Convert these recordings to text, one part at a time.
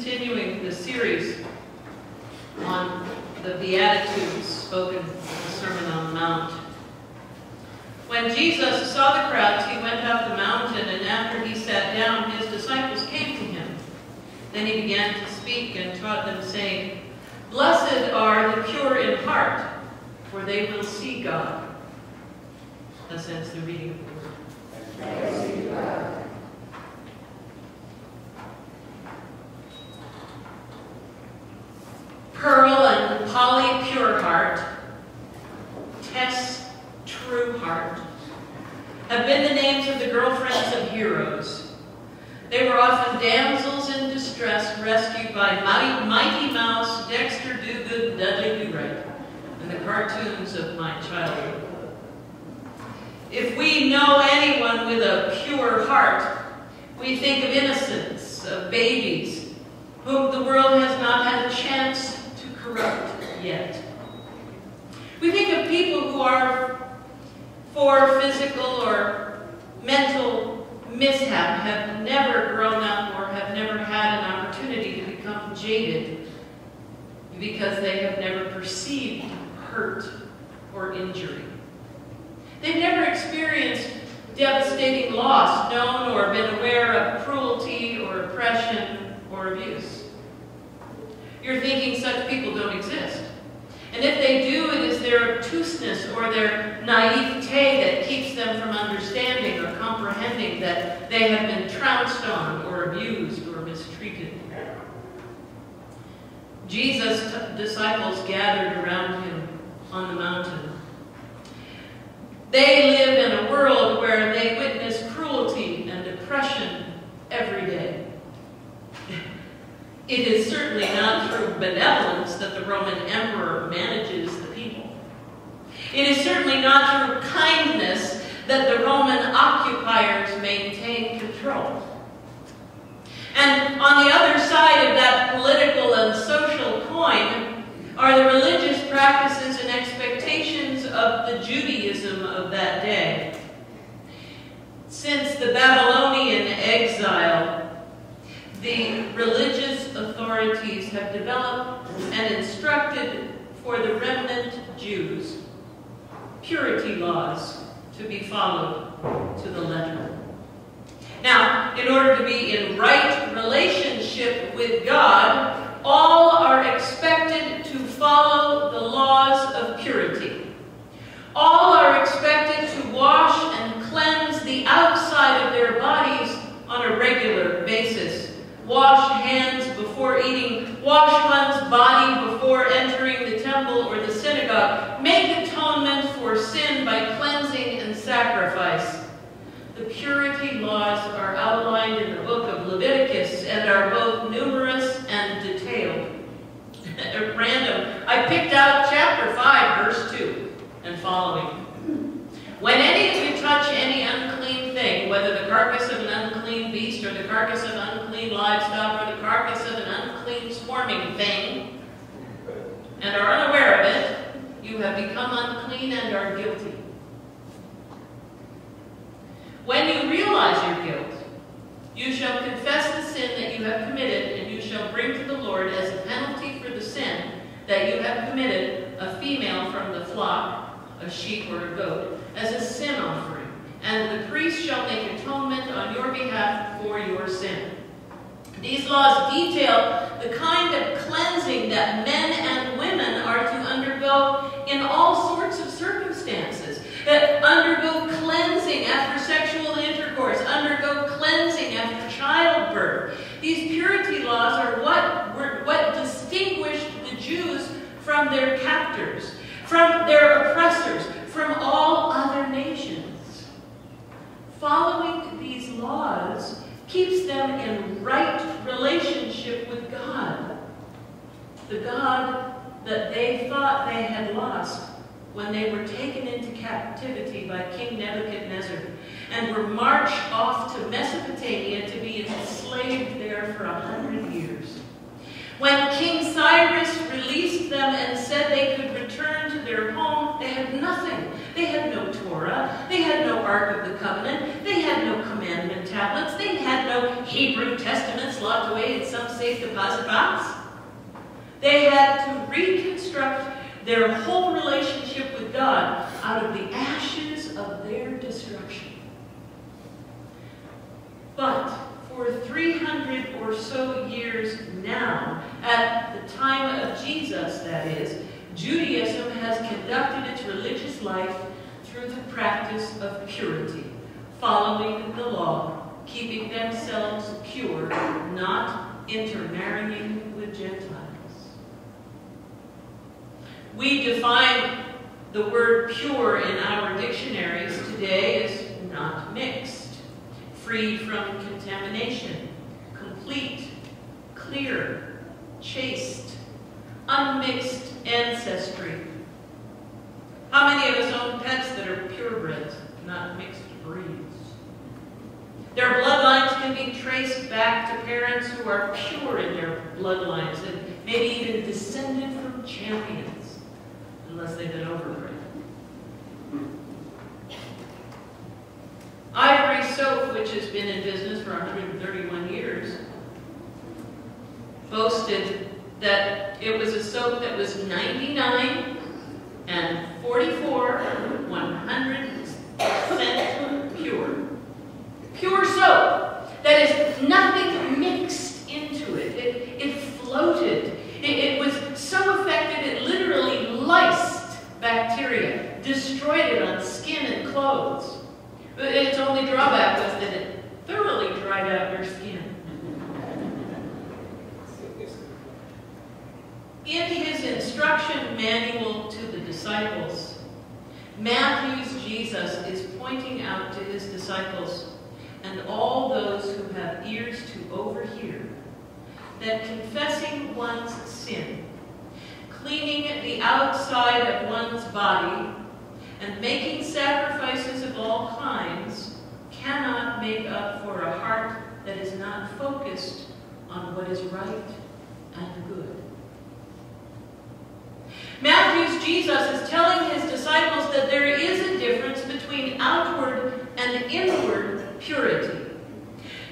continuing the series on the Beatitudes spoken in the Sermon on the Mount. When Jesus saw the crowds, he went up the mountain, and after he sat down, his disciples came to him. Then he began to speak and taught them, saying, "Blessed are the pure in heart, for they will see God." Thus ends the reading of the word. Thanks be to God. Pearl and Polly Pure Heart, Tess True Heart, have been the names of the girlfriends of heroes. They were often damsels in distress rescued by Mighty Mouse, Dexter Do-Good, and Dudley Do-Right in the cartoons of my childhood. If we know anyone with a pure heart, we think of innocence, of babies, whom the world has not had a chance to corrupt yet. We think of people who are, for physical or mental mishap, have never grown up or have never had an opportunity to become jaded because they have never perceived hurt or injury. They've never experienced devastating loss, known or been aware of cruelty or oppression or abuse. You're thinking such people don't exist. And if they do, it is their obtuseness or their naivete that keeps them from understanding or comprehending that they have been trounced on or abused or mistreated. Jesus' disciples gathered around him on the mountain. They live in a world where they witness cruelty and oppression every day. It is certainly not through benevolence that the Roman emperor manages the people. It is certainly not through kindness that the Roman occupiers maintain control. And on the other side of that political and social coin are the religious practices and expectations of the Judaism of that day. Since the Babylonian exile, the religious authorities have developed and instructed for the remnant Jews purity laws to be followed to the letter. Now, in order to be in right relationship with God, all are expected to follow the laws of purity. All are expected to wash and cleanse the outside of their bodies on a regular basis. Wash hands before eating, wash one's body before entering the temple or the synagogue, make atonement for sin by cleansing and sacrifice. The purity laws are outlined in the book of Leviticus and are both numerous and detailed. At random, I picked out chapter 5, verse 2 and following. When any of you touch any unclean thing, whether the carcass of an unclean beast or the carcass of unclean livestock or the carcass of an unclean swarming thing, and are unaware of it, you have become unclean and are guilty. When you realize your guilt, you shall confess the sin that you have committed, and you shall bring to the Lord as a penalty for the sin that you have committed a female from the flock, a sheep or a goat, as a sin offering, and the priest shall make atonement on your behalf for your sin. These laws detail the kind of cleansing that men and women are to undergo in all sorts of circumstances. That undergo cleansing after sexual intercourse, undergo cleansing after childbirth. These purity laws are what distinguished the Jews from their captors, from their oppressors, from all other nations. Following these laws keeps them in right relationship with God, the God that they thought they had lost when they were taken into captivity by King Nebuchadnezzar and were marched off to Mesopotamia to be enslaved there for 100 years. When King Cyrus released them and said they could return to their home, they had nothing. They had no Torah. They had no Ark of the Covenant. They had no commandment tablets. They had no Hebrew Testaments locked away in some safe deposit box. They had to reconstruct their whole relationship with God out of the ashes of their destruction. But for 300 or so years now, at the time of Jesus, that is, Judaism has conducted its religious life through the practice of purity, following the law, keeping themselves pure, not intermarrying with Gentiles. We define the word pure in our dictionaries today as not mixed, free from contamination, complete, clear, chaste, unmixed ancestry. How many of us own pets that are purebreds, not mixed breeds? Their bloodlines can be traced back to parents who are pure in their bloodlines and maybe even descended from champions, unless they've been overbred. Ivory Soap, which has been in business for 131 years, boasted that it was a soap that was 99 and 44 100% pure. Pure soap. That is, nothing mixed into it. It floated. It was so effective it literally lysed bacteria, destroyed it on skin and clothes. Its only drawback was that it thoroughly dried out your skin. In his instruction manual to the disciples, Matthew's Jesus is pointing out to his disciples and all those who have ears to overhear that confessing one's sin, cleaning the outside of one's body, and making sacrifices of all kinds cannot make up for a heart that is not focused on what is right and good. Matthew's Jesus is telling his disciples that there is a difference between outward and inward purity.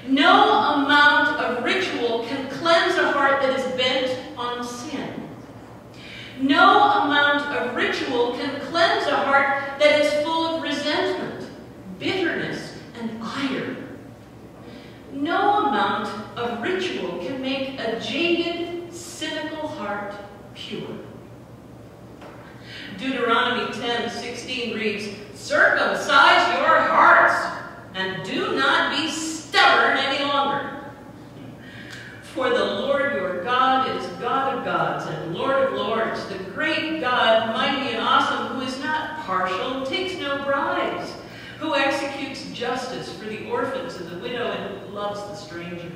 No amount of ritual can cleanse a heart that is bent on sin. No amount of ritual can cleanse a heart that is full of resentment, bitterness, and ire. No amount of ritual can make a jaded, cynical heart pure. Deuteronomy 10:16 reads, "Circumcise your hearts, and do not be stubborn any longer. For the Lord your God is God of gods and Lord of lords, the great God, mighty and awesome, who is not partial, takes no bribes, who executes justice for the orphans and the widow, and who loves the stranger."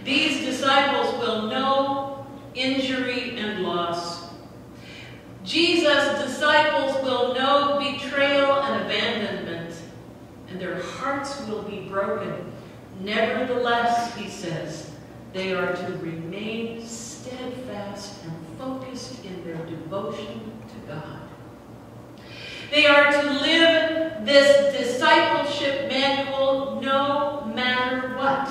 These disciples will know injury and loss. Jesus' disciples will know betrayal and abandonment, and their hearts will be broken. Nevertheless, he says, they are to remain steadfast and focused in their devotion to God. They are to live this discipleship manual no matter what.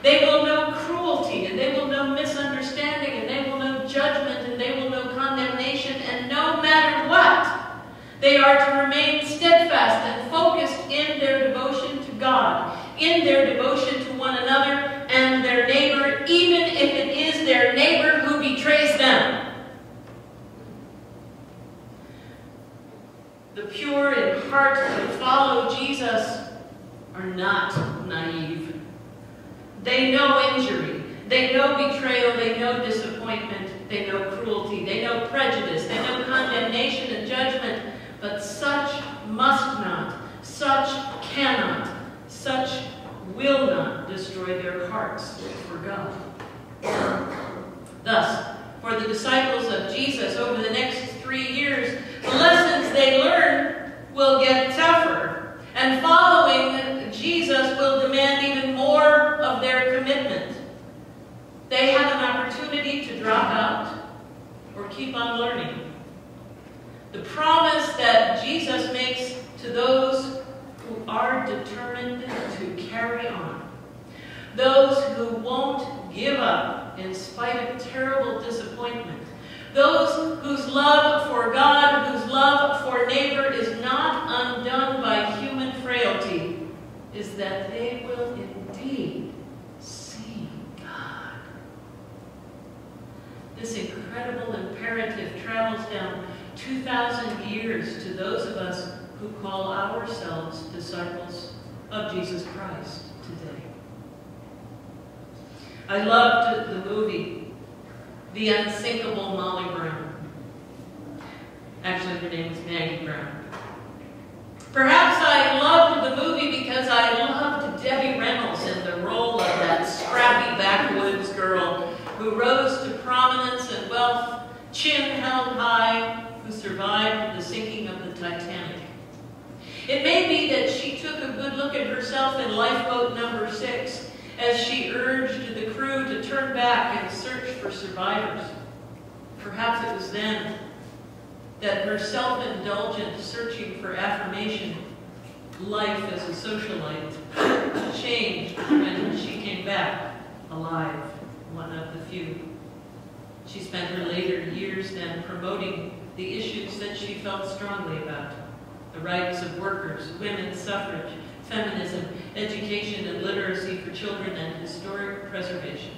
They will know cruelty, and they will know misunderstanding, and they will know judgment, and they will know condemnation, and no matter what, they are to remain steadfast and focused in their devotion to God, in their devotion to one another and their neighbor, even if it is their neighbor who betrays them. The pure in heart who follow Jesus are not naive. They know injury, they know betrayal, they know disappointment, they know cruelty, they know prejudice, they know condemnation and judgment, but such must not, such cannot, such will not destroy their hearts for God. Thus, for the disciples of Jesus over the next 3 years, the lessons they learn will get tougher, and following Jesus will demand even more of their commitment. They have an opportunity to drop out or keep on learning. The promise that Jesus makes to those who are determined to carry on, those who won't give up in spite of terrible disappointment, those whose love for God, whose love for neighbor is not undone by human frailty, is that they will indeed see God. This incredible imperative travels down 2,000 years to those of us who call ourselves disciples of Jesus Christ today. I loved the movie, The Unsinkable Molly Brown. Actually, her name was Maggie Brown. Perhaps I loved the movie because I loved Debbie Reynolds in the role of that scrappy backwoods girl who rose to prominence and wealth, chin held high, who survived the sinking of the Titanic. It may be that she took a good look at herself in lifeboat number 6 as she urged the crew to turn back and search for survivors. Perhaps it was then that her self-indulgent searching for affirmation, life as a socialite, changed when she came back alive, one of the few. She spent her later years then promoting the issues that she felt strongly about: the rights of workers, women's suffrage, feminism, education and literacy for children, and historic preservation.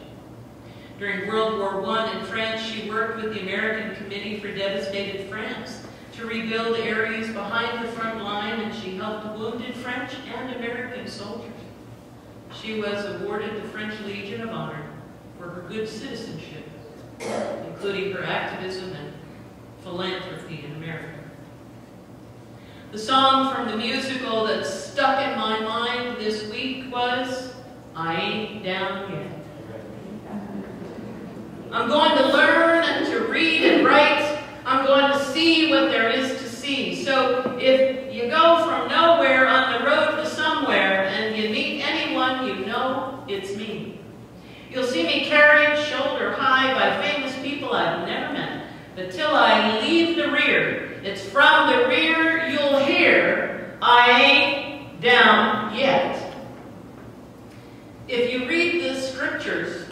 During World War I in France, she worked with the American Committee for Devastated France to rebuild areas behind the front line, and she helped wounded French and American soldiers. She was awarded the French Legion of Honor for her good citizenship, including her activism and philanthropy in America. The song from the musical that stuck in my mind this week was, "I Ain't Down Yet." I'm going to learn to read and write. I'm going to see what there is to see. So if you go from nowhere on the road to somewhere and you meet anyone, you know it's me. You'll see me carried shoulder high by famous people I've never met. But till I leave the rear, it's from the rear you'll hear, "I ain't down yet." If you read the scriptures,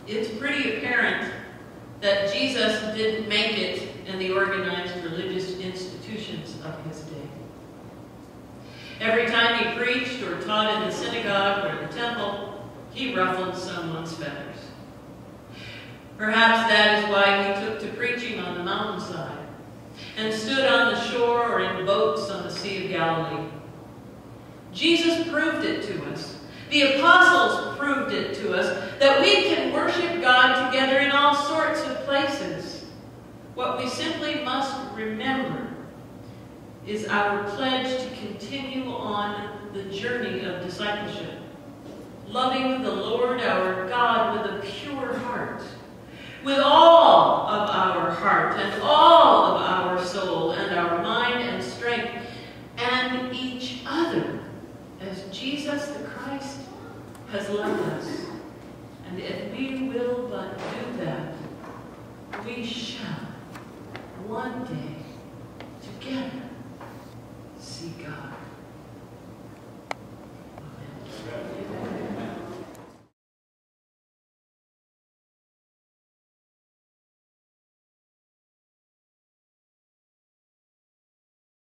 it's pretty apparent that Jesus didn't make it in the organized religious institutions of his day. Every time he preached or taught in the synagogue or the temple, he ruffled someone's feathers. Perhaps that is why he took to preaching on the mountainside and stood on the shore or in boats on the Sea of Galilee. Jesus proved it to us. The apostles proved it to us that we can worship God together in all sorts of places. What we simply must remember is our pledge to continue on the journey of discipleship, loving the Lord our God with a pure heart, with all of our heart and all